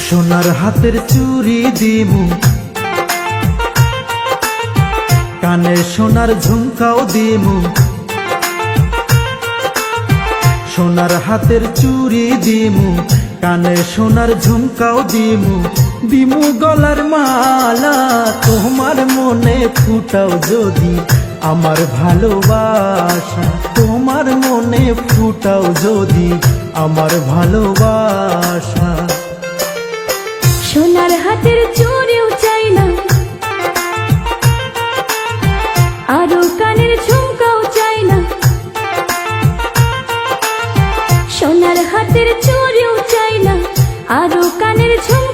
সোনার হাতের চুড়ি দিমু, কানে সোনার ঝুমকাও দিমু। সোনার হাতের চুড়ি দিমু, কানে সোনার ঝুমকাও দিমু। দিমু গলার মালা, তোমার মনে ফুটাও যদি আমার ভালোবাসা। তোমার মনে ফুটাও যদি আমার ভালোবাসা। সোনার হাতের চুড়িও চাই না, আরো কানের ঝুমকাও চাই না। সোনার হাতের চুড়িও চাই না, আরো কানের ঝুমকা